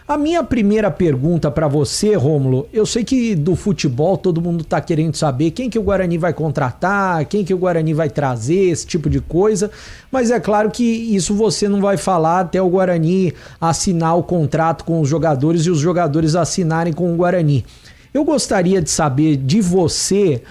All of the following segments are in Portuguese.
A minha primeira pergunta para você, Rômulo, eu sei que do futebol todo mundo tá querendo saber quem que o Guarani vai contratar, quem que o Guarani vai trazer, esse tipo de coisa, mas é claro que isso você não vai falar até o Guarani assinar o contrato com os jogadores e os jogadores assinarem com o Guarani. Eu gostaria de saber de você,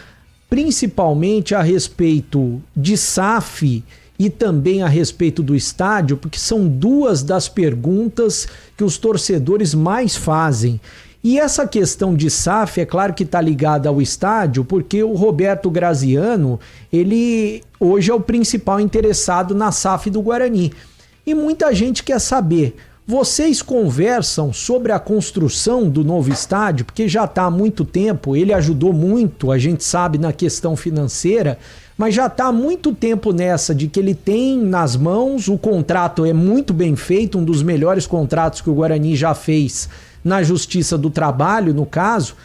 principalmente a respeito de SAF e também a respeito do estádio, porque são duas das perguntas que os torcedores mais fazem. E essa questão de SAF, é claro que está ligada ao estádio, porque o Roberto Graziano, ele hoje é o principal interessado na SAF do Guarani. E muita gente quer saber, vocês conversam sobre a construção do novo estádio, porque já está há muito tempo, ele ajudou muito, a gente sabe, na questão financeira, mas já está há muito tempo nessa de que ele tem nas mãos, o contrato é muito bem feito, um dos melhores contratos que o Guarani já fez na Justiça do Trabalho, no caso,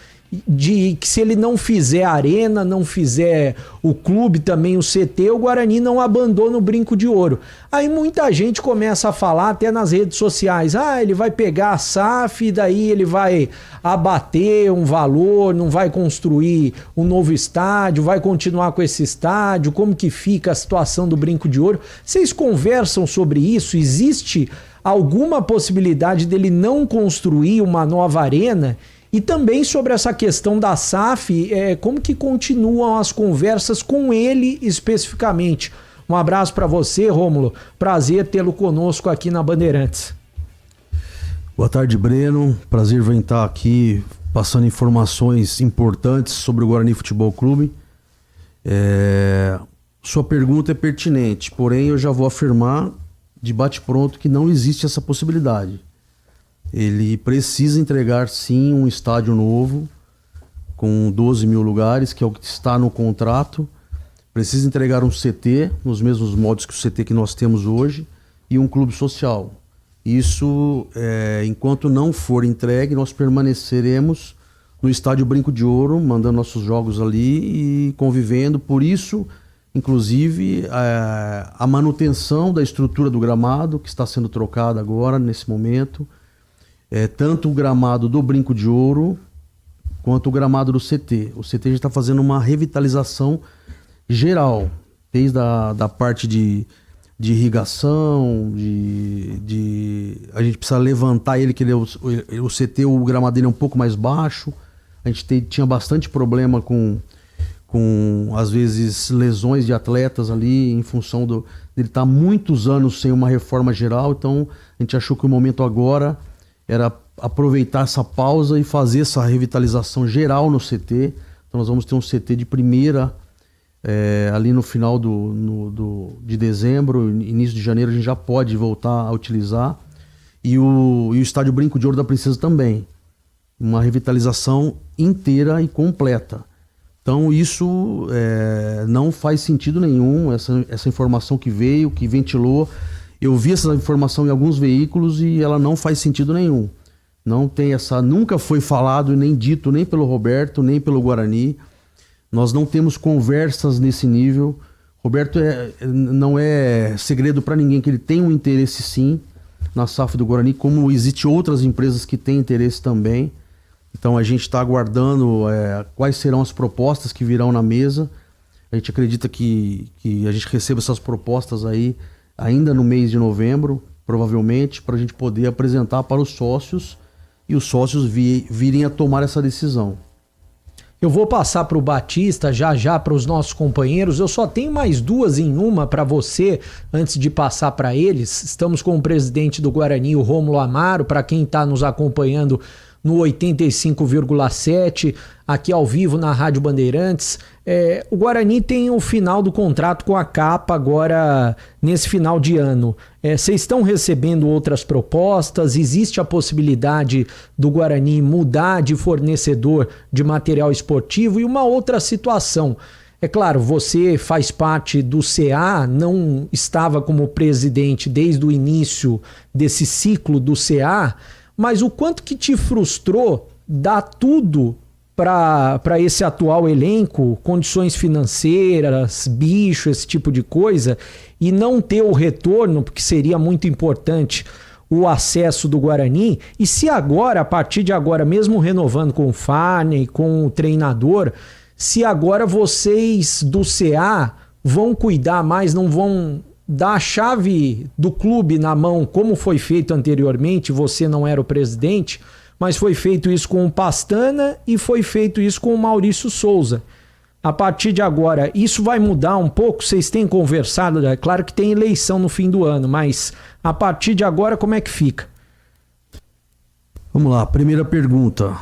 de que se ele não fizer a arena, não fizer o clube também, o CT, o Guarani não abandona o Brinco de Ouro. Aí muita gente começa a falar até nas redes sociais, ele vai pegar a SAF e daí ele vai abater um valor, não vai construir um novo estádio, vai continuar com esse estádio, como que fica a situação do Brinco de Ouro? Vocês conversam sobre isso? Existe alguma possibilidade dele não construir uma nova arena? E também sobre essa questão da SAF, como que continuam as conversas com ele especificamente? Um abraço para você, Rômulo. Prazer tê-lo conosco aqui na Bandeirantes. Boa tarde, Breno. Prazer em estar aqui passando informações importantes sobre o Guarani Futebol Clube. Sua pergunta é pertinente, porém eu já vou afirmar de bate-pronto que não existe essa possibilidade. Ele precisa entregar sim um estádio novo com 12 mil lugares, que é o que está no contrato. Precisa entregar um CT nos mesmos modos que o CT que nós temos hoje e um clube social. Isso, enquanto não for entregue, nós permaneceremos no estádio Brinco de Ouro, mandando nossos jogos ali e convivendo. Por isso, inclusive, a manutenção da estrutura do gramado, que está sendo trocada agora, nesse momento, tanto o gramado do Brinco de Ouro quanto o gramado do CT. O CT já está fazendo uma revitalização geral, desde a parte de irrigação, a gente precisa levantar ele, que o CT, o gramado dele é um pouco mais baixo. A gente tinha bastante problema com às vezes lesões de atletas ali, em função dele estar muitos anos sem uma reforma geral. Então a gente achou que o momento agora era aproveitar essa pausa e fazer essa revitalização geral no CT. Então nós vamos ter um CT de primeira ali no final de dezembro, início de janeiro a gente já pode voltar a utilizar. E o estádio Brinco de Ouro da Princesa também. Uma revitalização inteira e completa. Então isso não faz sentido nenhum, essa informação que veio, que ventilou. Eu vi essa informação em alguns veículos e ela não faz sentido nenhum. Não tem nunca foi falado e nem dito nem pelo Roberto, nem pelo Guarani. Nós não temos conversas nesse nível. Roberto não é segredo para ninguém que ele tem um interesse sim na SAF do Guarani, como existem outras empresas que têm interesse também. Então a gente está aguardando quais serão as propostas que virão na mesa. A gente acredita que a gente receba essas propostas aí ainda no mês de novembro, provavelmente, para a gente poder apresentar para os sócios e os sócios virem a tomar essa decisão. Eu vou passar para o Batista já para os nossos companheiros. Eu só tenho mais duas em uma para você antes de passar para eles. Estamos com o presidente do Guarani, o Rômulo Amaro, para quem está nos acompanhando no 85,7, aqui ao vivo na Rádio Bandeirantes. O Guarani tem o final do contrato com a Capa agora nesse final de ano. Vocês estão recebendo outras propostas? Existe a possibilidade do Guarani mudar de fornecedor de material esportivo? E uma outra situação. É claro, você faz parte do CA, não estava como presidente desde o início desse ciclo do CA, mas o quanto que te frustrou dar tudo para esse atual elenco, condições financeiras, bicho, esse tipo de coisa, e não ter o retorno, porque seria muito importante. o acesso do Guarani, e se agora, a partir de agora, mesmo renovando com o Farney, com o treinador, se agora vocês do CA vão cuidar mais, não vão dar a chave do clube na mão, como foi feito anteriormente, você não era o presidente, mas foi feito isso com o Pastana e foi feito isso com o Maurício Souza. A partir de agora, isso vai mudar um pouco? Vocês têm conversado? É claro que tem eleição no fim do ano, mas a partir de agora, como é que fica? Vamos lá, primeira pergunta.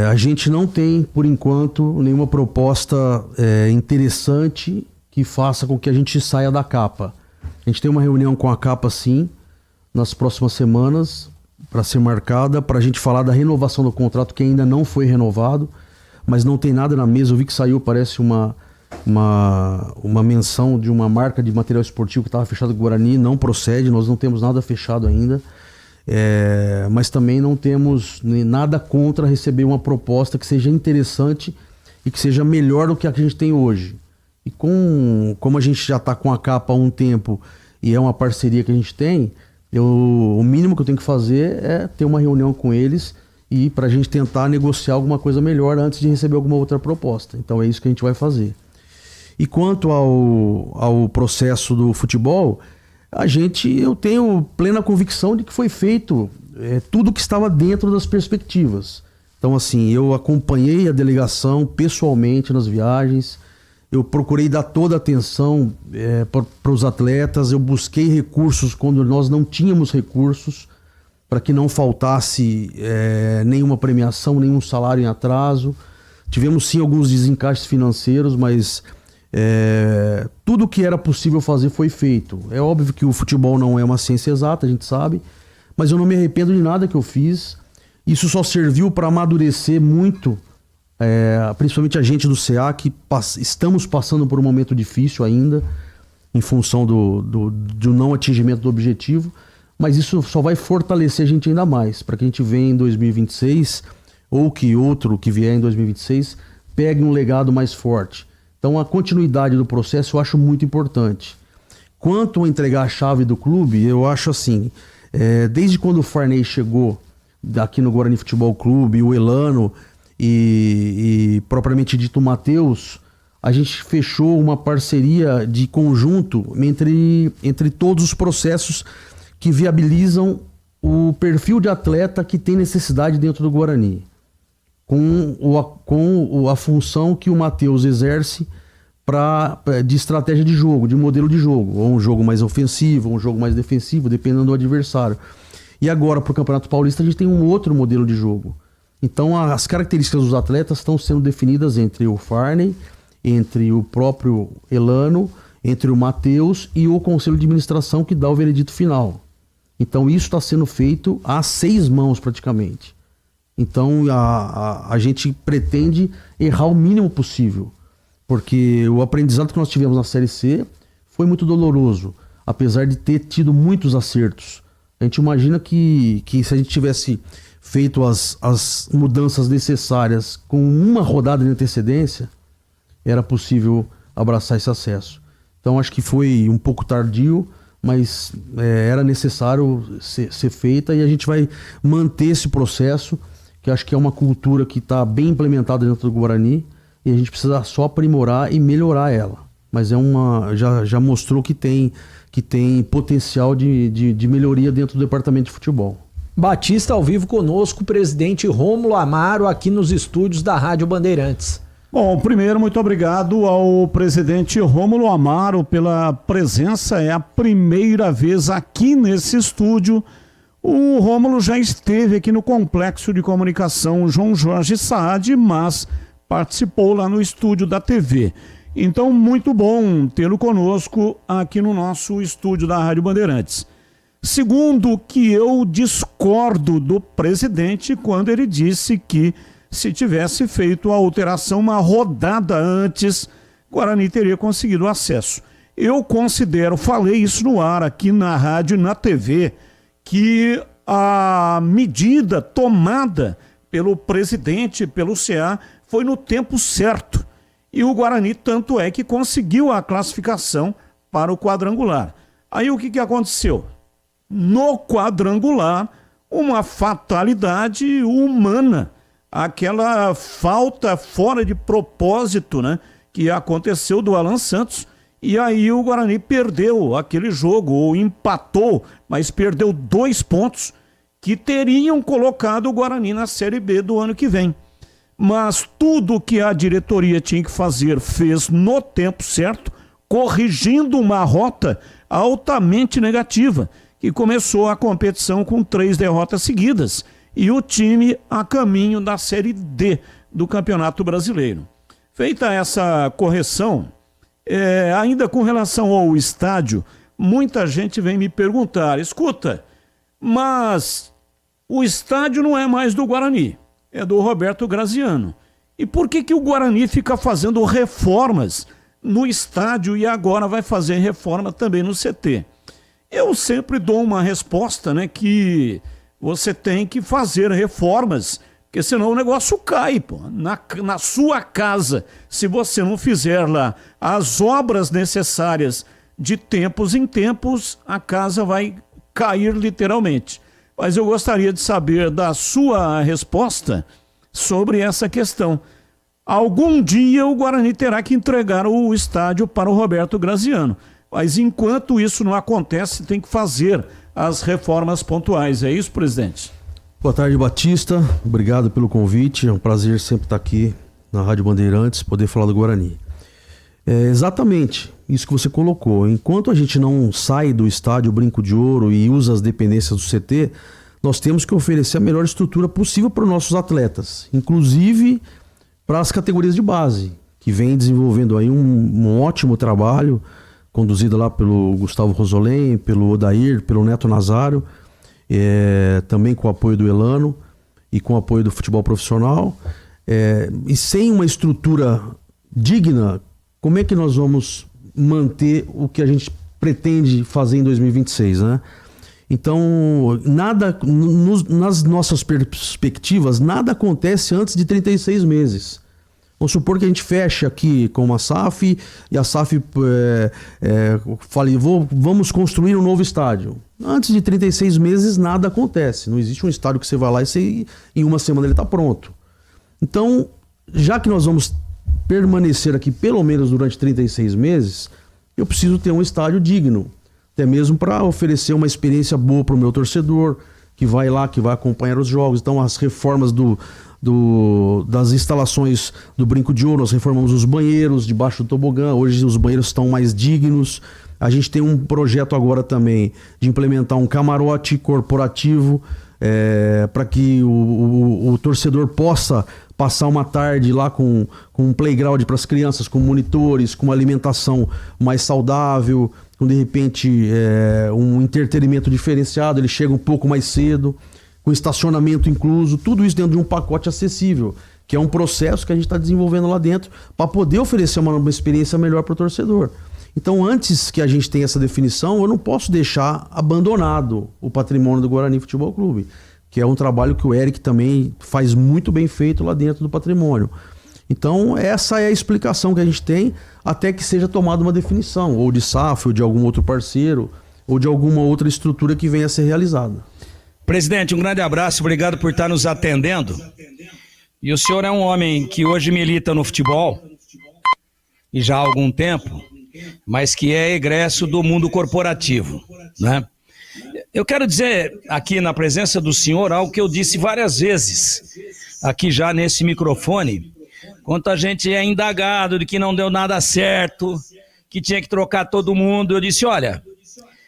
A gente não tem, por enquanto, nenhuma proposta interessante que faça com que a gente saia da capa. A gente tem uma reunião com a capa, sim, nas próximas semanas, para ser marcada, para a gente falar da renovação do contrato que ainda não foi renovado, mas não tem nada na mesa. Eu vi que saiu, parece uma menção de uma marca de material esportivo que estava fechada com o Guarani, não procede, nós não temos nada fechado ainda, mas também não temos nada contra receber uma proposta que seja interessante e que seja melhor do que a que a gente tem hoje. E como a gente já está com a capa há um tempo e é uma parceria que a gente tem, o mínimo que eu tenho que fazer é ter uma reunião com eles e para a gente tentar negociar alguma coisa melhor antes de receber alguma outra proposta. Então é isso que a gente vai fazer. E quanto ao processo do futebol, eu tenho plena convicção de que foi feito tudo que estava dentro das perspectivas. Então assim, eu acompanhei a delegação pessoalmente nas viagens, eu procurei dar toda a atenção para os atletas, eu busquei recursos quando nós não tínhamos recursos, para que não faltasse nenhuma premiação, nenhum salário em atraso. Tivemos sim alguns desencaixes financeiros, mas tudo que era possível fazer foi feito. É óbvio que o futebol não é uma ciência exata, a gente sabe, mas eu não me arrependo de nada que eu fiz. Isso só serviu para amadurecer muito, principalmente a gente do CA, que estamos passando por um momento difícil ainda, em função do não atingimento do objetivo. Mas isso só vai fortalecer a gente ainda mais, para que a gente venha em 2026, ou que outro que vier em 2026, pegue um legado mais forte. Então a continuidade do processo eu acho muito importante. Quanto a entregar a chave do clube, eu acho assim, desde quando o Farney chegou aqui no Guarani Futebol Clube, o Elano e propriamente dito o Matheus, a gente fechou uma parceria de conjunto entre todos os processos que viabilizam o perfil de atleta que tem necessidade dentro do Guarani, com a função que o Matheus exerce de estratégia de jogo, de modelo de jogo, ou um jogo mais ofensivo, ou um jogo mais defensivo, dependendo do adversário. E agora, para o Campeonato Paulista, a gente tem um outro modelo de jogo. Então, as características dos atletas estão sendo definidas entre o Farney, entre o próprio Elano, entre o Matheus e o Conselho de Administração que dá o veredito final. Então isso está sendo feito a 6 mãos praticamente. Então a gente pretende errar o mínimo possível, porque o aprendizado que nós tivemos na Série C foi muito doloroso, apesar de ter tido muitos acertos. A gente imagina que se a gente tivesse feito as mudanças necessárias com uma rodada de antecedência, era possível abraçar esse acesso. Então acho que foi um pouco tardio, mas era necessário ser feita, e a gente vai manter esse processo, que acho que é uma cultura que está bem implementada dentro do Guarani, e a gente precisa só aprimorar e melhorar ela. Mas já mostrou que tem potencial de melhoria dentro do departamento de futebol. Batista ao vivo conosco, o presidente Rômulo Amaro, aqui nos estúdios da Rádio Bandeirantes. Bom, primeiro, muito obrigado ao presidente Rômulo Amaro pela presença. É a primeira vez aqui nesse estúdio. O Rômulo já esteve aqui no Complexo de Comunicação João Jorge Saad, mas participou lá no estúdio da TV. Então, muito bom tê-lo conosco aqui no nosso estúdio da Rádio Bandeirantes. Segundo, que eu discordo do presidente quando ele disse que se tivesse feito a alteração uma rodada antes, Guarani teria conseguido acesso. Eu considero, falei isso no ar aqui na rádio e na TV, que a medida tomada pelo presidente, pelo CA, foi no tempo certo. E o Guarani tanto é que conseguiu a classificação para o quadrangular. Aí o que aconteceu? no quadrangular, uma fatalidade humana, aquela falta fora de propósito, né, que aconteceu do Alan Santos, e aí o Guarani perdeu aquele jogo, ou empatou, mas perdeu 2 pontos que teriam colocado o Guarani na Série B do ano que vem. Mas tudo que a diretoria tinha que fazer fez no tempo certo, corrigindo uma rota altamente negativa, que começou a competição com 3 derrotas seguidas e o time a caminho da Série D do Campeonato Brasileiro. Feita essa correção, ainda com relação ao estádio, muita gente vem me perguntar, escuta, mas o estádio não é mais do Guarani, é do Roberto Graziano. E por que o Guarani fica fazendo reformas no estádio e agora vai fazer reforma também no CT? Eu sempre dou uma resposta, né, que você tem que fazer reformas, porque senão o negócio cai, pô. Na sua casa, se você não fizer lá as obras necessárias de tempos em tempos, a casa vai cair literalmente. Mas eu gostaria de saber da sua resposta sobre essa questão. Algum dia o Guarani terá que entregar o estádio para o Roberto Graziano. Mas enquanto isso não acontece, tem que fazer as reformas pontuais. É isso, presidente? Boa tarde, Batista. Obrigado pelo convite. É um prazer sempre estar aqui na Rádio Bandeirantes, poder falar do Guarani. É exatamente isso que você colocou. Enquanto a gente não sai do estádio Brinco de Ouro e usa as dependências do CT, nós temos que oferecer a melhor estrutura possível para os nossos atletas, inclusive para as categorias de base, que vem desenvolvendo aí um ótimo trabalho, conduzido lá pelo Gustavo Rosolém, pelo Odair, pelo Neto Nazário, também com o apoio do Elano e com o apoio do futebol profissional. E sem uma estrutura digna, como é que nós vamos manter o que a gente pretende fazer em 2026, né? Então, nas nossas perspectivas, nada acontece antes de 36 meses. Vamos supor que a gente feche aqui com a SAF e a SAF fale, vamos construir um novo estádio. Antes de 36 meses nada acontece. Não existe um estádio que você vai lá e em uma semana ele está pronto. Então, já que nós vamos permanecer aqui pelo menos durante 36 meses, eu preciso ter um estádio digno. Até mesmo para oferecer uma experiência boa para o meu torcedor, que vai lá, que vai acompanhar os jogos. Então, as reformas das instalações do Brinco de Ouro, nós reformamos os banheiros debaixo do tobogã. Hoje os banheiros estão mais dignos. A gente tem um projeto agora também de implementar um camarote corporativo para que o torcedor possa passar uma tarde lá com um playground para as crianças, com monitores, com uma alimentação mais saudável, com de repente um entretenimento diferenciado, ele chega um pouco mais cedo, com estacionamento incluso, tudo isso dentro de um pacote acessível, que é um processo que a gente está desenvolvendo lá dentro para poder oferecer uma experiência melhor para o torcedor. Então, antes que a gente tenha essa definição, eu não posso deixar abandonado o patrimônio do Guarani Futebol Clube, que é um trabalho que o Eric também faz muito bem feito lá dentro do patrimônio. Então, essa é a explicação que a gente tem até que seja tomada uma definição, ou de SAF, ou de algum outro parceiro, ou de alguma outra estrutura que venha a ser realizada. Presidente, um grande abraço, obrigado por estar nos atendendo. E o senhor é um homem que hoje milita no futebol, e já há algum tempo, mas que é egresso do mundo corporativo, né? Eu quero dizer aqui na presença do senhor algo que eu disse várias vezes, aqui já nesse microfone, quando a gente é indagado de que não deu nada certo, que tinha que trocar todo mundo, eu disse, olha,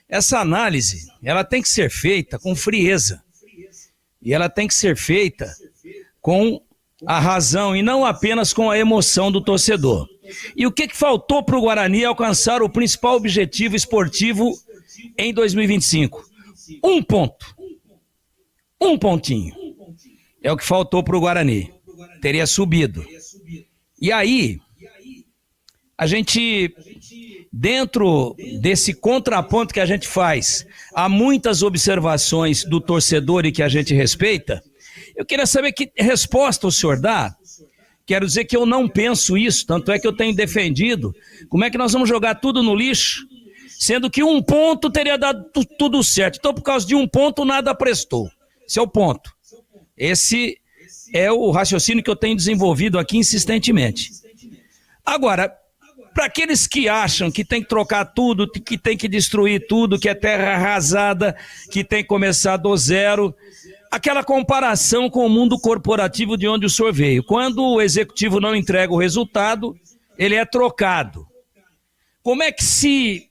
essa análise, ela tem que ser feita com frieza, e ela tem que ser feita com a razão e não apenas com a emoção do torcedor. E o que faltou para o Guarani alcançar o principal objetivo esportivo em 2025? Um ponto. Um pontinho. É o que faltou para o Guarani. Teria subido. E aí, a gente, dentro desse contraponto que a gente faz, há muitas observações do torcedor e que a gente respeita. Eu queria saber que resposta o senhor dá. Quero dizer que eu não penso isso, tanto é que eu tenho defendido. Como é que nós vamos jogar tudo no lixo sendo que 1 ponto teria dado tudo certo. Então, por causa de 1 ponto, nada prestou. Esse é o ponto. Esse é o raciocínio que eu tenho desenvolvido aqui insistentemente. Agora, para aqueles que acham que tem que trocar tudo, que tem que destruir tudo, que é terra arrasada, que tem que começar do zero, aquela comparação com o mundo corporativo de onde o senhor veio. Quando o executivo não entrega o resultado, ele é trocado. Como é que se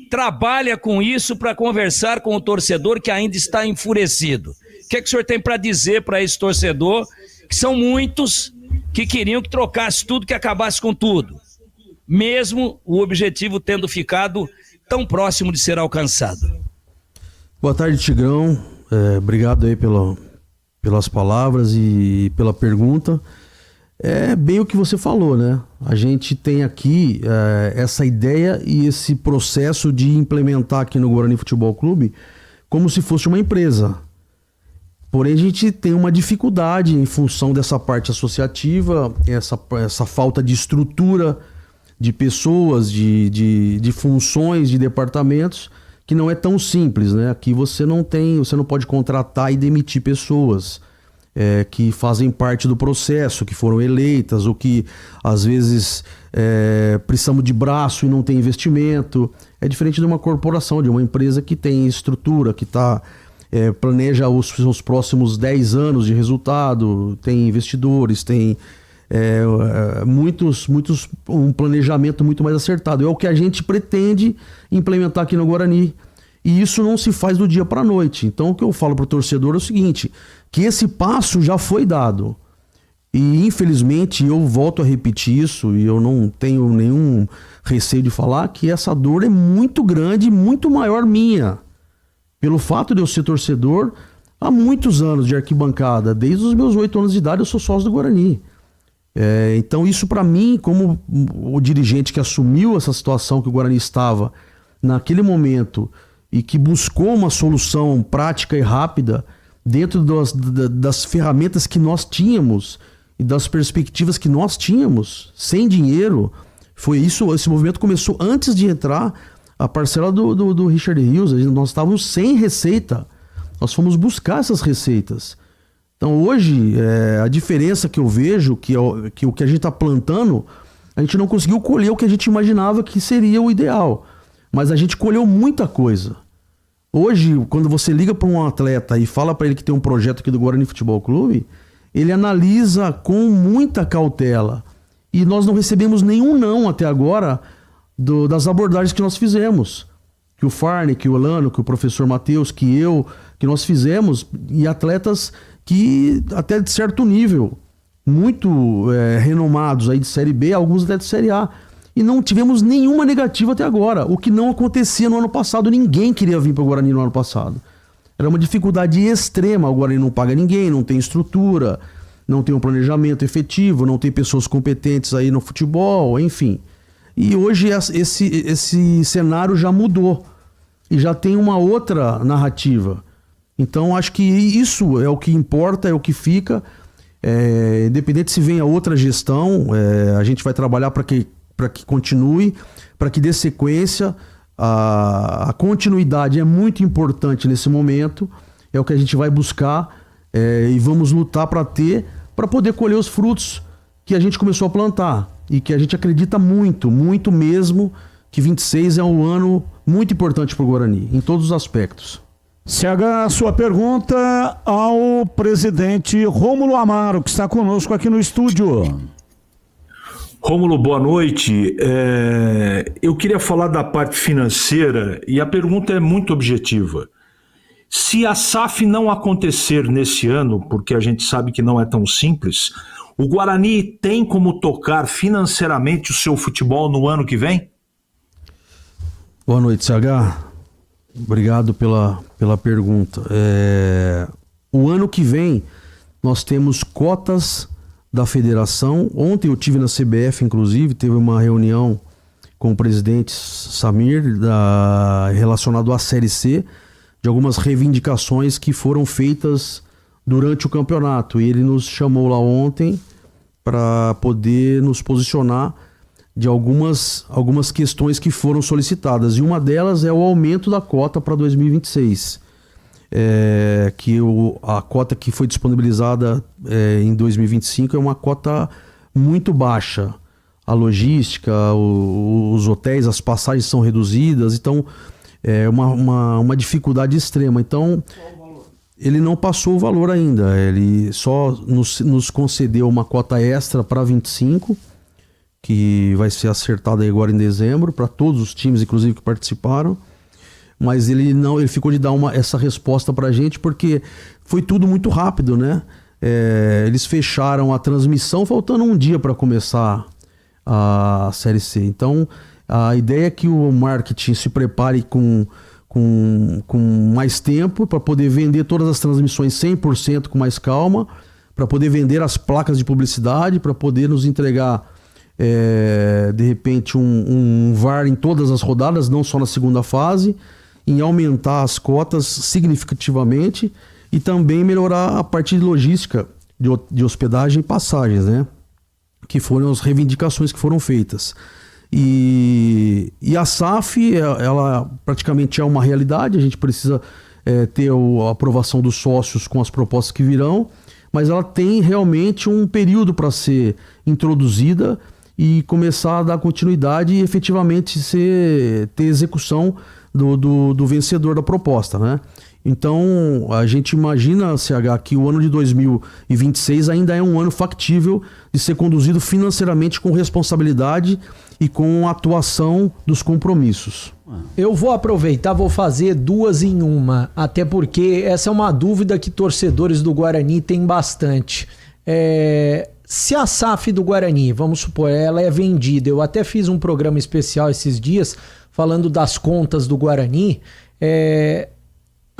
trabalha com isso para conversar com o torcedor que ainda está enfurecido? O que é que o senhor tem para dizer para esse torcedor, que são muitos que queriam que trocasse tudo, que acabasse com tudo, mesmo o objetivo tendo ficado tão próximo de ser alcançado? Boa tarde, Tigrão. Obrigado aí pelas palavras e pela pergunta. É bem o que você falou, né? A gente tem aqui essa ideia e esse processo de implementar aqui no Guarani Futebol Clube como se fosse uma empresa. Porém, a gente tem uma dificuldade em função dessa parte associativa, essa falta de estrutura de pessoas, de funções, de departamentos, que não é tão simples, né? Aqui você não pode contratar e demitir pessoas que fazem parte do processo, que foram eleitas, ou que às vezes precisamos de braço e não tem investimento. É diferente de uma corporação, de uma empresa que tem estrutura, que planeja os próximos 10 anos de resultado, tem investidores, tem um planejamento muito mais acertado. É o que a gente pretende implementar aqui no Guarani. E isso não se faz do dia para a noite. Então o que eu falo para o torcedor é o seguinte, que esse passo já foi dado. E infelizmente eu volto a repetir isso, e eu não tenho nenhum receio de falar, que essa dor é muito grande, muito maior minha. Pelo fato de eu ser torcedor há muitos anos de arquibancada, desde os meus 8 anos de idade eu sou sócio do Guarani. Então isso para mim, como o dirigente que assumiu essa situação que o Guarani estava naquele momento e que buscou uma solução prática e rápida dentro das ferramentas que nós tínhamos e das perspectivas que nós tínhamos, sem dinheiro, foi isso. Esse movimento começou antes de entrar a parcela do Richard Rios. Nós estávamos sem receita, nós fomos buscar essas receitas. Então hoje, a diferença que eu vejo, que o que a gente está plantando, a gente não conseguiu colher o que a gente imaginava que seria o ideal. Mas a gente colheu muita coisa. Hoje, quando você liga para um atleta e fala para ele que tem um projeto aqui do Guarani Futebol Clube, ele analisa com muita cautela. E nós não recebemos nenhum não até agora das abordagens que nós fizemos. Que o Farney, que o Elano, que o professor Matheus, que nós fizemos, e atletas que até de certo nível, muito renomados aí de Série B, alguns até de Série A. E não tivemos nenhuma negativa até agora, o que não acontecia no ano passado. Ninguém queria vir para o Guarani no ano passado. Era uma dificuldade extrema. O Guarani não paga ninguém, não tem estrutura, não tem um planejamento efetivo, não tem pessoas competentes aí no futebol, enfim. E hoje esse cenário já mudou e já tem uma outra narrativa. Então acho que isso é o que importa, é o que fica. Independente se vem a outra gestão, a gente vai trabalhar para que continue, para que dê sequência. A continuidade é muito importante nesse momento, é o que a gente vai buscar e vamos lutar para poder colher os frutos que a gente começou a plantar e que a gente acredita muito, muito mesmo, que 26 é um ano muito importante para o Guarani, em todos os aspectos. CH, sua pergunta ao presidente Rômulo Amaro, que está conosco aqui no estúdio. Rômulo, boa noite. Eu queria falar da parte financeira e a pergunta é muito objetiva. Se a SAF não acontecer nesse ano, porque a gente sabe que não é tão simples, o Guarani tem como tocar financeiramente o seu futebol no ano que vem? Boa noite, CH. Obrigado pela pergunta. O ano que vem nós temos cotas da federação. Ontem eu tive na CBF, inclusive, teve uma reunião com o presidente Samir relacionado à Série C, de algumas reivindicações que foram feitas durante o campeonato. E ele nos chamou lá ontem para poder nos posicionar de algumas questões que foram solicitadas. E uma delas é o aumento da cota para 2026. A cota que foi disponibilizada em 2025 é uma cota muito baixa. A logística, os hotéis, as passagens são reduzidas, então é uma dificuldade extrema. Então, ele não passou o valor ainda, ele só nos concedeu uma cota extra para 25, que vai ser acertada agora em dezembro, para todos os times, inclusive, que participaram. Mas ele ficou de dar essa resposta para a gente, porque foi tudo muito rápido, né? Eles fecharam a transmissão faltando um dia para começar a Série C. Então, a ideia é que o marketing se prepare com mais tempo para poder vender todas as transmissões 100% com mais calma, para poder vender as placas de publicidade, para poder nos entregar, de repente, um VAR em todas as rodadas, não só na segunda fase, em aumentar as cotas significativamente e também melhorar a parte de logística de hospedagem e passagens, né? Que foram as reivindicações que foram feitas. E a SAF, ela praticamente é uma realidade, a gente precisa ter a aprovação dos sócios com as propostas que virão, mas ela tem realmente um período para ser introduzida e começar a dar continuidade e efetivamente ter execução do vencedor da proposta, né? Então, a gente imagina, CH, que o ano de 2026 ainda é um ano factível de ser conduzido financeiramente com responsabilidade e com atuação dos compromissos. Eu vou aproveitar, vou fazer duas em uma, até porque essa é uma dúvida que torcedores do Guarani têm bastante. Se a SAF do Guarani, vamos supor, ela é vendida, eu até fiz um programa especial esses dias falando das contas do Guarani,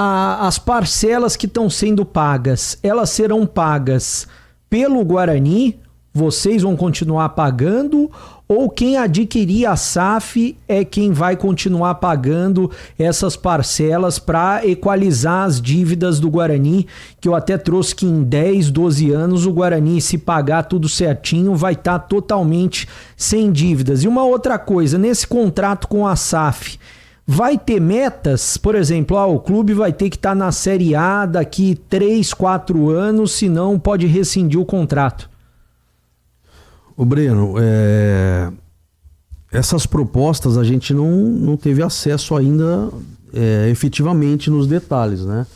as parcelas que estão sendo pagas, elas serão pagas pelo Guarani, vocês vão continuar pagando, ou quem adquirir a SAF é quem vai continuar pagando essas parcelas para equalizar as dívidas do Guarani, que eu até trouxe que em 10, 12 anos o Guarani, se pagar tudo certinho, vai estar totalmente sem dívidas. E uma outra coisa, nesse contrato com a SAF, vai ter metas? Por exemplo, o clube vai ter que estar na Série A daqui 3, 4 anos, senão pode rescindir o contrato. Ô Breno, essas propostas a gente não teve acesso ainda efetivamente nos detalhes, né?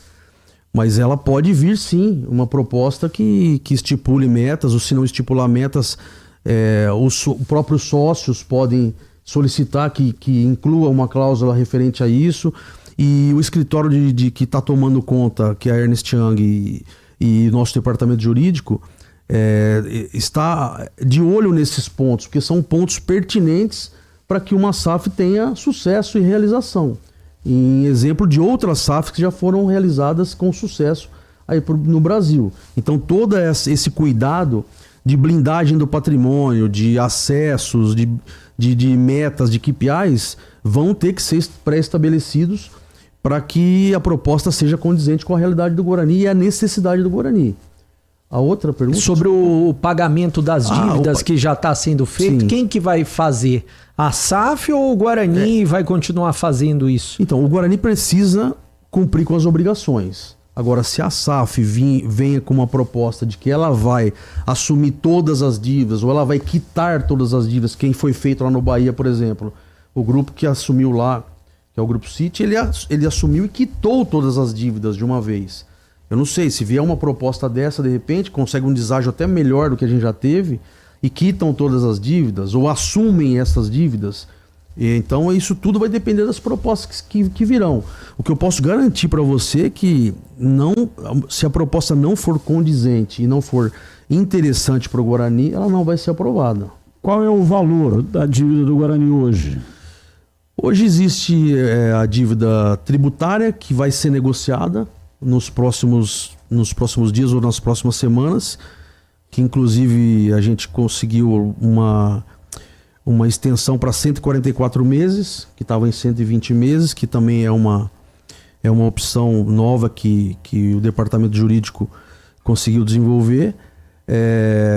Mas ela pode vir sim, uma proposta que estipule metas, ou se não estipular metas, os próprios sócios podem solicitar que inclua uma cláusula referente a isso, e o escritório que está tomando conta, que é a Ernst Young e nosso departamento jurídico, está de olho nesses pontos, porque são pontos pertinentes para que uma SAF tenha sucesso e realização. Em exemplo de outras SAFs que já foram realizadas com sucesso aí no Brasil. Então todo esse cuidado de blindagem do patrimônio, de acessos, de metas, de KPIs, vão ter que ser pré-estabelecidos para que a proposta seja condizente com a realidade do Guarani e a necessidade do Guarani. A outra pergunta? Sobre o pagamento das dívidas que já está sendo feito, sim. Quem que vai fazer? A SAF ou o Guarani vai continuar fazendo isso? Então, o Guarani precisa cumprir com as obrigações. Agora, se a SAF venha com uma proposta de que ela vai assumir todas as dívidas, ou ela vai quitar todas as dívidas, quem foi feito lá no Bahia, por exemplo, o grupo que assumiu lá, que é o Grupo City, ele assumiu e quitou todas as dívidas de uma vez. Eu não sei, se vier uma proposta dessa, de repente, consegue um deságio até melhor do que a gente já teve e quitam todas as dívidas ou assumem essas dívidas. E então isso tudo vai depender das propostas que virão. O que eu posso garantir para você é que se a proposta não for condizente e não for interessante para o Guarani, ela não vai ser aprovada. Qual é o valor da dívida do Guarani hoje? Hoje existe a dívida tributária que vai ser negociada nos próximos dias ou nas próximas semanas, que inclusive a gente conseguiu uma extensão para 144 meses, que estava em 120 meses, que também é uma opção nova que o departamento jurídico conseguiu desenvolver.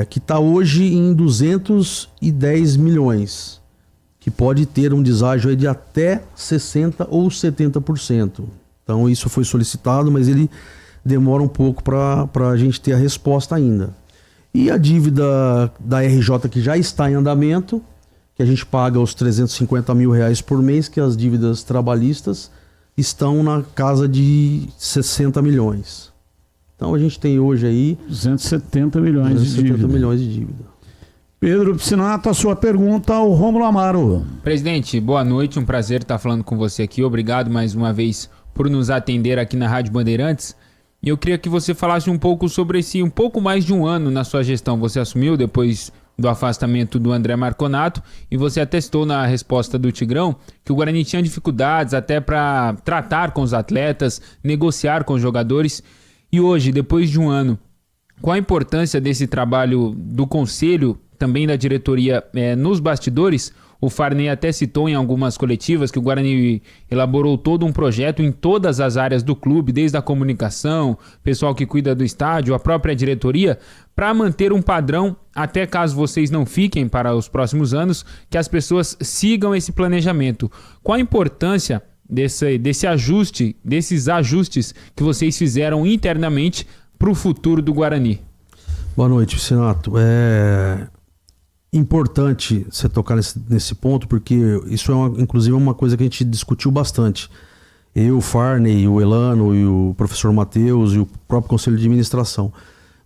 que está hoje em 210 milhões, que pode ter um deságio aí de até 60% ou 70%. Então isso foi solicitado, mas ele demora um pouco para a gente ter a resposta ainda. E a dívida da RJ, que já está em andamento, que a gente paga os R$350 mil por mês, que as dívidas trabalhistas estão na casa de 60 milhões. Então a gente tem hoje aí 270 milhões de dívida. Pedro Piscinato, a sua pergunta ao Rômulo Amaro. Presidente, boa noite, um prazer estar falando com você aqui. Obrigado mais uma vez por nos atender aqui na Rádio Bandeirantes. E eu queria que você falasse um pouco sobre um pouco mais de um ano na sua gestão. Você assumiu depois do afastamento do André Marconato e você atestou na resposta do Tigrão que o Guarani tinha dificuldades até para tratar com os atletas, negociar com os jogadores. E hoje, depois de um ano, qual a importância desse trabalho do Conselho, também da diretoria nos bastidores? O Farney até citou em algumas coletivas que o Guarani elaborou todo um projeto em todas as áreas do clube, desde a comunicação, pessoal que cuida do estádio, a própria diretoria, para manter um padrão, até caso vocês não fiquem para os próximos anos, que as pessoas sigam esse planejamento. Qual a importância desses ajustes que vocês fizeram internamente para o futuro do Guarani? Boa noite, Piscinato. É importante você tocar nesse ponto, porque isso inclusive uma coisa que a gente discutiu bastante. Eu, o Farney, o Elano e o professor Matheus e o próprio Conselho de Administração.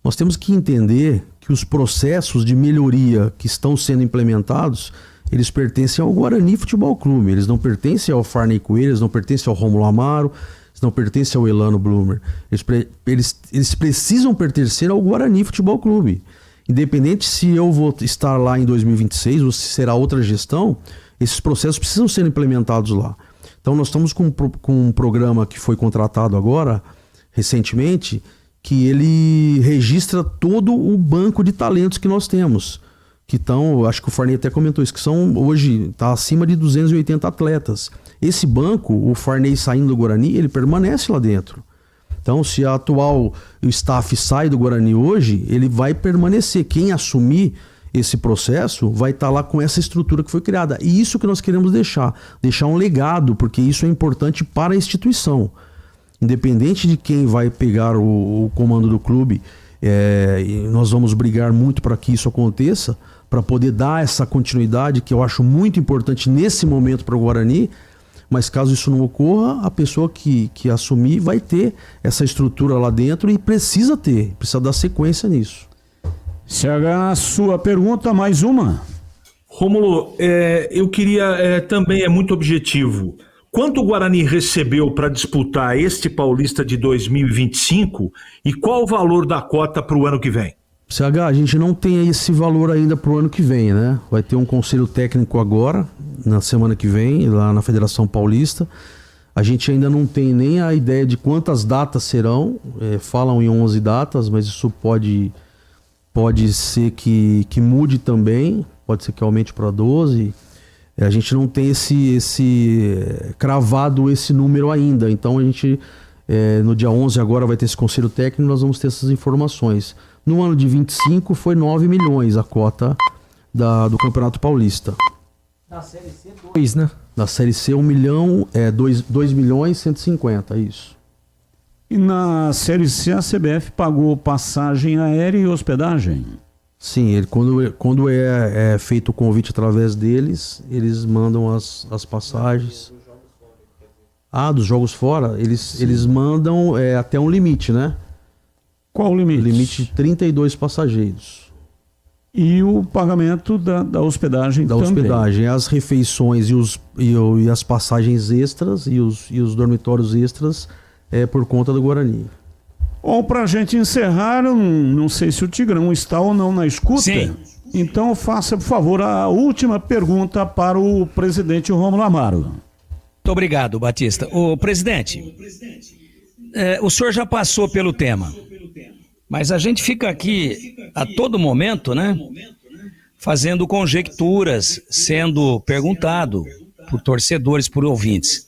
Nós temos que entender que os processos de melhoria que estão sendo implementados, eles pertencem ao Guarani Futebol Clube, eles não pertencem ao Farney Coelho, eles não pertencem ao Rômulo Amaro, eles não pertencem ao Elano Blumer. Eles precisam pertencer ao Guarani Futebol Clube. Independente se eu vou estar lá em 2026 ou se será outra gestão, esses processos precisam ser implementados lá. Então nós estamos com um programa que foi contratado agora, recentemente, que ele registra todo o banco de talentos que nós temos. Que estão, acho que o Farney até comentou isso, que são hoje, está acima de 280 atletas. Esse banco, o Farney saindo do Guarani, ele permanece lá dentro. Então, se a atual staff sai do Guarani hoje, ele vai permanecer. Quem assumir esse processo vai estar lá com essa estrutura que foi criada. E isso que nós queremos deixar um legado, porque isso é importante para a instituição. Independente de quem vai pegar o comando do clube, nós vamos brigar muito para que isso aconteça, para poder dar essa continuidade, que eu acho muito importante nesse momento para o Guarani. Mas caso isso não ocorra, a pessoa que assumir vai ter essa estrutura lá dentro e precisa dar sequência nisso. CH, sua pergunta, mais uma. Rômulo, eu queria também, é muito objetivo. Quanto o Guarani recebeu para disputar este Paulista de 2025 e qual o valor da cota para o ano que vem? CH, a gente não tem esse valor ainda para o ano que vem, né? Vai ter um conselho técnico agora, na semana que vem, lá na Federação Paulista. A gente ainda não tem nem a ideia de quantas datas serão. Falam em 11 datas, mas isso pode ser que mude também. Pode ser que aumente para 12. A gente não tem cravado esse número ainda. Então a gente, no dia 11 agora vai ter esse conselho técnico, nós vamos ter essas informações. No ano de 25 foi 9 milhões a cota do Campeonato Paulista. Da Série C, 2, né? Da Série C, 1 milhão, 2 milhões e 150, isso. E na Série C a CBF pagou passagem aérea e hospedagem? Sim, quando é feito o convite através deles, eles mandam as passagens. Dos jogos fora, eles mandam até um limite, né? Qual o limite? Limite de 32 passageiros. E o pagamento da hospedagem da também? Da hospedagem, as refeições e as passagens extras e os dormitórios extras por conta do Guarani. Bom, para a gente encerrar, não sei se o Tigrão está ou não na escuta. Sim. Então faça, por favor, a última pergunta para o presidente Rômulo Amaro. Muito obrigado, Batista. Ô, presidente, o senhor já passou pelo tema. Mas a gente fica aqui a todo momento, né, fazendo conjecturas, sendo perguntado por torcedores, por ouvintes.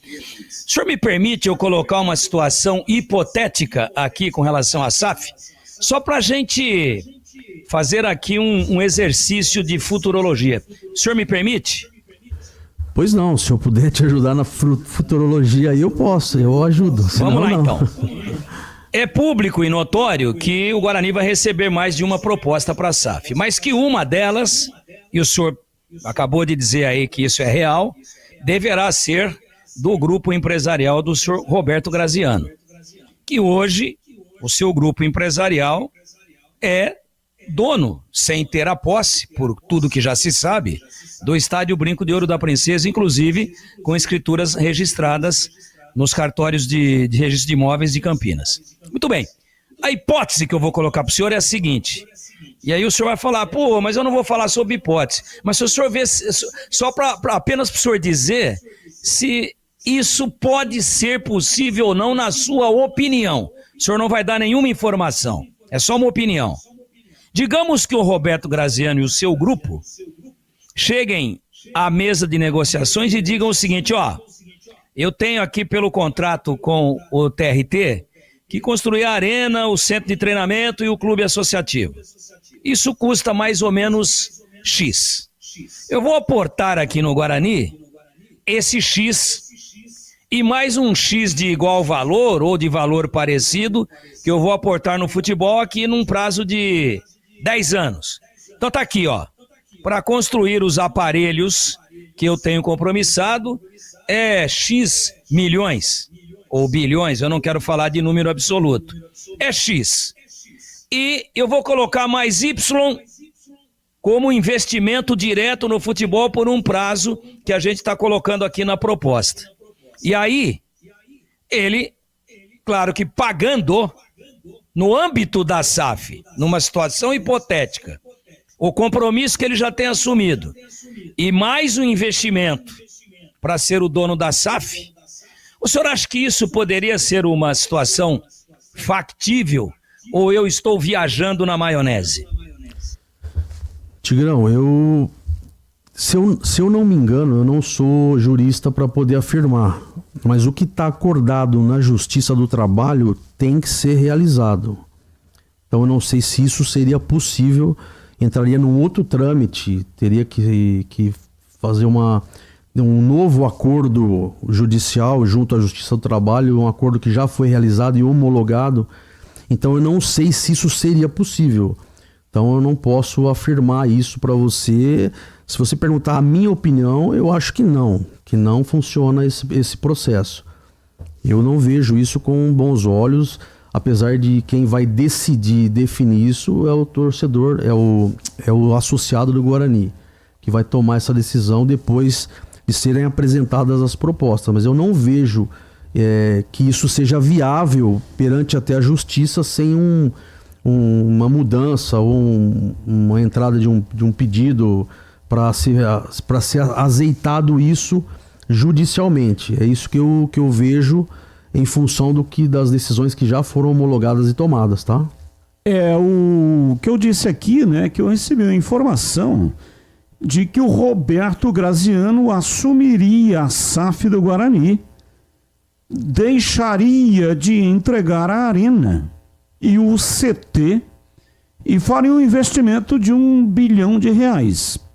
O senhor me permite eu colocar uma situação hipotética aqui com relação à SAF? Só para a gente fazer aqui um exercício de futurologia. O senhor me permite? Pois não, se eu puder te ajudar na futurologia aí, eu posso, eu ajudo. Vamos lá, não. então. É público e notório que o Guarani vai receber mais de uma proposta para a SAF, mas que uma delas, e o senhor acabou de dizer aí que isso é real, deverá ser do grupo empresarial do senhor Roberto Graziano, que hoje o seu grupo empresarial é dono, sem ter a posse, por tudo que já se sabe, do Estádio Brinco de Ouro da Princesa, inclusive com escrituras registradas nos cartórios de registro de imóveis de Campinas. Muito bem. A hipótese que eu vou colocar para o senhor é a seguinte, e aí o senhor vai falar, pô, mas eu não vou falar sobre hipótese, mas se o senhor vê, só apenas para o senhor dizer se isso pode ser possível ou não na sua opinião. O senhor não vai dar nenhuma informação, é só uma opinião. Digamos que o Roberto Graziano e o seu grupo cheguem à mesa de negociações e digam o seguinte, ó, eu tenho aqui pelo contrato com o TRT que construir a arena, o centro de treinamento e o clube associativo. Isso custa mais ou menos X. Eu vou aportar aqui no Guarani esse X e mais um X de igual valor ou de valor parecido que eu vou aportar no futebol aqui num prazo de 10 anos. Então tá aqui, ó, para construir os aparelhos que eu tenho compromissado é X milhões ou bilhões, eu não quero falar de número absoluto, é X. E eu vou colocar mais Y como investimento direto no futebol por um prazo que a gente está colocando aqui na proposta. E aí, ele, claro que pagando no âmbito da SAF, numa situação hipotética, o compromisso que ele já tem assumido e mais um investimento para ser o dono da SAF, o senhor acha que isso poderia ser uma situação factível ou eu estou viajando na maionese? Tigrão, se eu não me engano, eu não sou jurista para poder afirmar, mas o que está acordado na Justiça do Trabalho tem que ser realizado. Então eu não sei se isso seria possível, entraria num outro trâmite, teria que fazer um novo acordo judicial junto à Justiça do Trabalho, um acordo que já foi realizado e homologado. Então eu não sei se isso seria possível. Então eu não posso afirmar isso para você. Se você perguntar a minha opinião, eu acho que não funciona esse processo. Eu não vejo isso com bons olhos, apesar de quem vai decidir, definir isso é o torcedor, é o associado do Guarani, que vai tomar essa decisão depois de serem apresentadas as propostas. Mas eu não vejo que isso seja viável perante até a justiça sem uma mudança ou uma entrada de um pedido para ser azeitado isso judicialmente. É isso que eu vejo em função das decisões que já foram homologadas e tomadas, tá? O que eu disse aqui, né, que eu recebi a informação de que o Roberto Graziano assumiria a SAF do Guarani, deixaria de entregar a arena e o CT e faria um investimento de R$1 bilhão.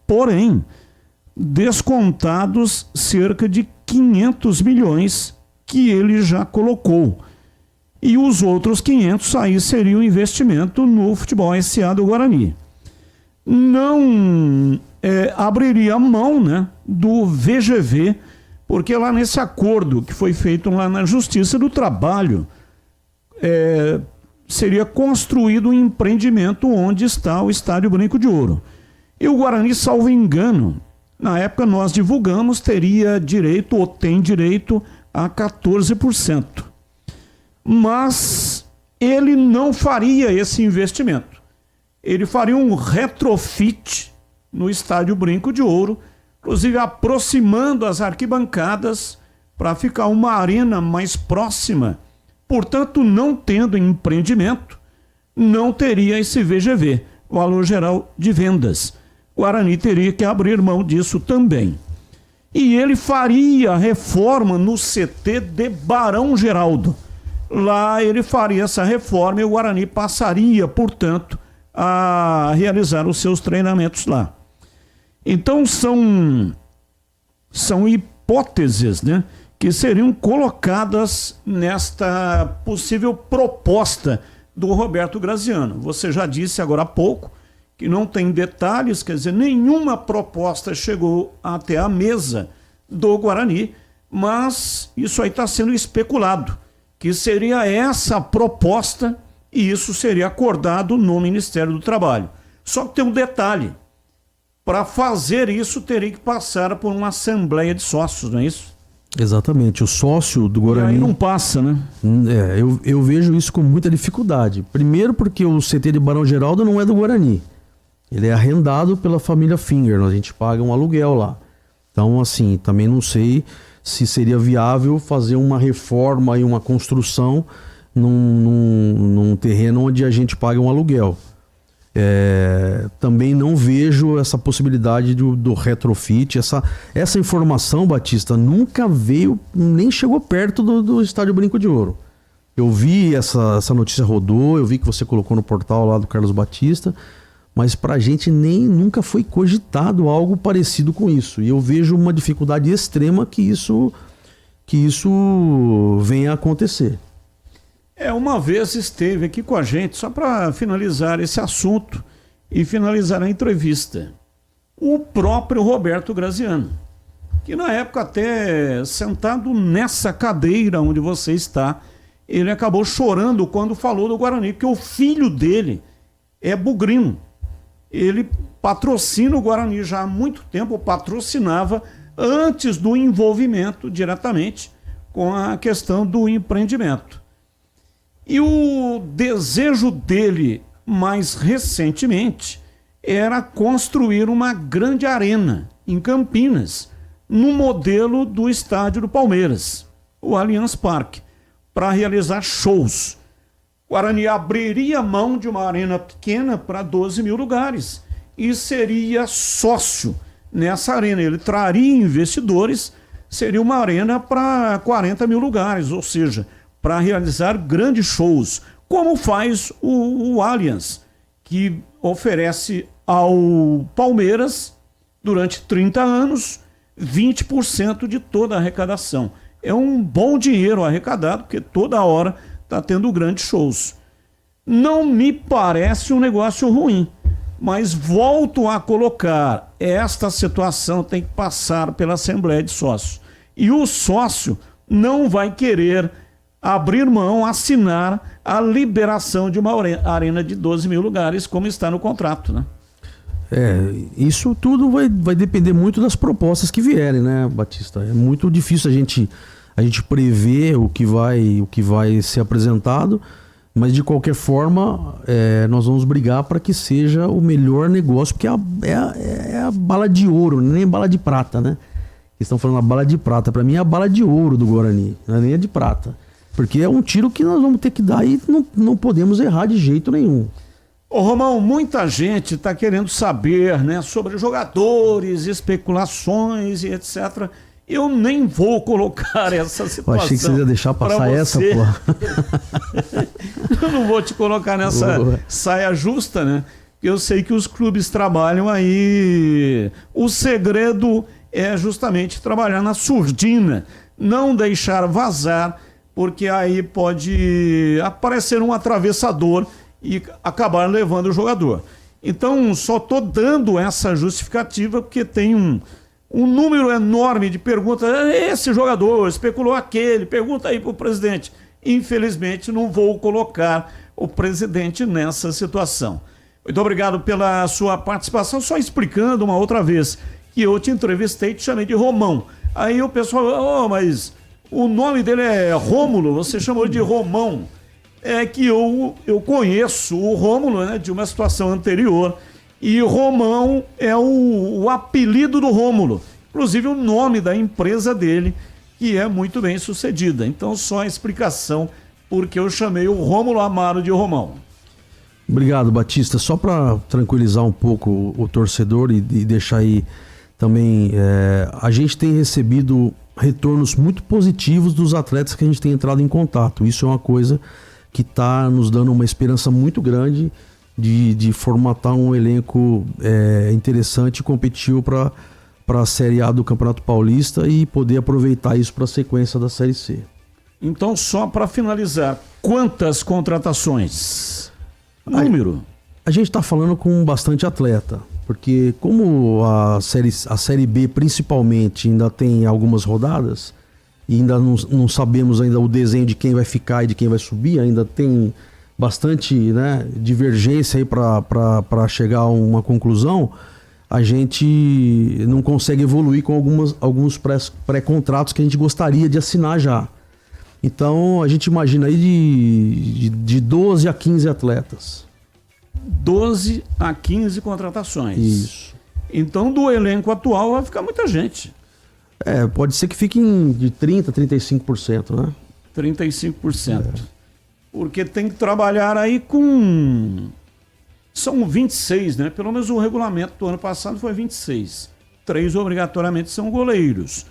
Porém, descontados cerca de 500 milhões que ele já colocou. E os outros 500 aí seriam investimento no Futebol SA do Guarani. Não abriria mão, né, do VGV, porque lá nesse acordo que foi feito lá na Justiça do Trabalho, seria construído um empreendimento onde está o Estádio Brinco de Ouro. E o Guarani, salvo engano, na época nós divulgamos, teria direito ou tem direito a 14%. Mas ele não faria esse investimento. Ele faria um retrofit no Estádio Brinco de Ouro, inclusive aproximando as arquibancadas para ficar uma arena mais próxima. Portanto, não tendo empreendimento, não teria esse VGV, Valor Geral de Vendas. O Guarani teria que abrir mão disso também. E ele faria reforma no CT de Barão Geraldo. Lá ele faria essa reforma e o Guarani passaria, portanto, a realizar os seus treinamentos lá. Então são hipóteses, né, que seriam colocadas nesta possível proposta do Roberto Graziano. Você já disse agora há pouco que não tem detalhes, quer dizer, nenhuma proposta chegou até a mesa do Guarani, mas isso aí está sendo especulado, que seria essa proposta e isso seria acordado no Ministério do Trabalho. Só que tem um detalhe, para fazer isso teria que passar por uma assembleia de sócios, não é isso? Exatamente, o sócio do Guarani... E aí não passa, né? Eu vejo isso com muita dificuldade. Primeiro porque o CT de Barão Geraldo não é do Guarani. Ele é arrendado pela família Finger, a gente paga um aluguel lá. Então, assim, também não sei se seria viável fazer uma reforma e uma construção num terreno onde a gente paga um aluguel. Também não vejo essa possibilidade do retrofit. Essa informação, Batista, nunca veio, nem chegou perto do Estádio Brinco de Ouro. Eu vi essa notícia rodou, eu vi que você colocou no portal lá do Carlos Batista, mas pra gente nunca foi cogitado algo parecido com isso. E eu vejo uma dificuldade extrema que isso venha a acontecer. Uma vez esteve aqui com a gente, só para finalizar esse assunto e finalizar a entrevista, o próprio Roberto Graziano, que na época até sentado nessa cadeira onde você está, ele acabou chorando quando falou do Guarani, porque o filho dele é bugrino. Ele patrocina o Guarani já há muito tempo, patrocinava antes do envolvimento diretamente com a questão do empreendimento. E o desejo dele, mais recentemente, era construir uma grande arena em Campinas, no modelo do estádio do Palmeiras, o Allianz Parque, para realizar shows. O Guarani abriria mão de uma arena pequena para 12 mil lugares e seria sócio nessa arena. Ele traria investidores, seria uma arena para 40 mil lugares, ou seja, para realizar grandes shows, como faz o Allianz, que oferece ao Palmeiras, durante 30 anos, 20% de toda a arrecadação. É um bom dinheiro arrecadado, porque toda hora está tendo grandes shows. Não me parece um negócio ruim, mas volto a colocar, esta situação tem que passar pela Assembleia de Sócios. E o sócio não vai querer abrir mão, assinar a liberação de uma arena de 12 mil lugares, como está no contrato, né? Isso tudo vai depender muito das propostas que vierem, né, Batista? É muito difícil a gente prever o que vai ser apresentado, mas de qualquer forma nós vamos brigar para que seja o melhor negócio, porque é a bala de ouro, nem bala de prata, né? Eles estão falando a bala de prata, para mim é a bala de ouro do Guarani, não é nem a de prata, porque é um tiro que nós vamos ter que dar e não podemos errar de jeito nenhum. Ô Romão, muita gente está querendo saber, né, sobre jogadores, especulações e etc. Eu nem vou colocar essa situação. Eu achei que você ia deixar passar essa, porra. Eu não vou te colocar nessa saia justa, né? Eu sei que os clubes trabalham aí. O segredo é justamente trabalhar na surdina, não deixar vazar, porque aí pode aparecer um atravessador e acabar levando o jogador. Então, só estou dando essa justificativa porque tem um número enorme de perguntas. Esse jogador especulou aquele, pergunta aí para o presidente. Infelizmente, não vou colocar o presidente nessa situação. Muito obrigado pela sua participação. Só explicando uma outra vez que eu te entrevistei e te chamei de Romão. Aí o pessoal, mas o nome dele é Rômulo, você chamou de Romão. É que eu conheço o Rômulo, né, de uma situação anterior, e Romão é o apelido do Rômulo, inclusive o nome da empresa dele, que é muito bem sucedida. Então só a explicação porque eu chamei o Rômulo Amaro de Romão. Obrigado, Batista. Só para tranquilizar um pouco o torcedor e deixar aí também, a gente tem recebido retornos muito positivos dos atletas que a gente tem entrado em contato. Isso é uma coisa que está nos dando uma esperança muito grande de formatar um elenco interessante e competitivo para a Série A do Campeonato Paulista e poder aproveitar isso para a sequência da Série C. Então, só para finalizar, quantas contratações? Número? A gente está falando com bastante atleta, porque como a série B principalmente ainda tem algumas rodadas, e ainda não sabemos ainda o desenho de quem vai ficar e de quem vai subir, ainda tem bastante, né, divergência aí para chegar a uma conclusão, a gente não consegue evoluir com alguns pré-contratos que a gente gostaria de assinar já. Então a gente imagina aí de 12 a 15 atletas. 12 a 15 contratações. Isso. Então do elenco atual vai ficar muita gente. Pode ser que fiquem de 30% a 35%, né? 35%. Porque tem que trabalhar aí com... São 26, né? Pelo menos o regulamento do ano passado foi 26. 3 obrigatoriamente são goleiros.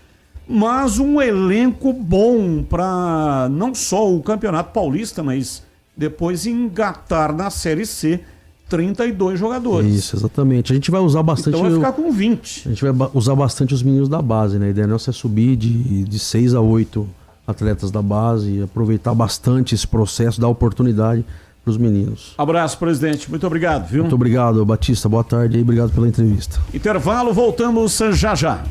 Mas um elenco bom para não só o Campeonato Paulista, mas depois engatar na Série C 32 jogadores. Isso, exatamente. A gente vai usar bastante... Então vai ficar com 20. A gente vai usar bastante os meninos da base, né? A ideia nossa é subir de 6 a 8 atletas da base, aproveitar bastante esse processo, dar oportunidade para os meninos. Abraço, presidente. Muito obrigado, viu? Muito obrigado, Batista. Boa tarde e obrigado pela entrevista. Intervalo, voltamos já já.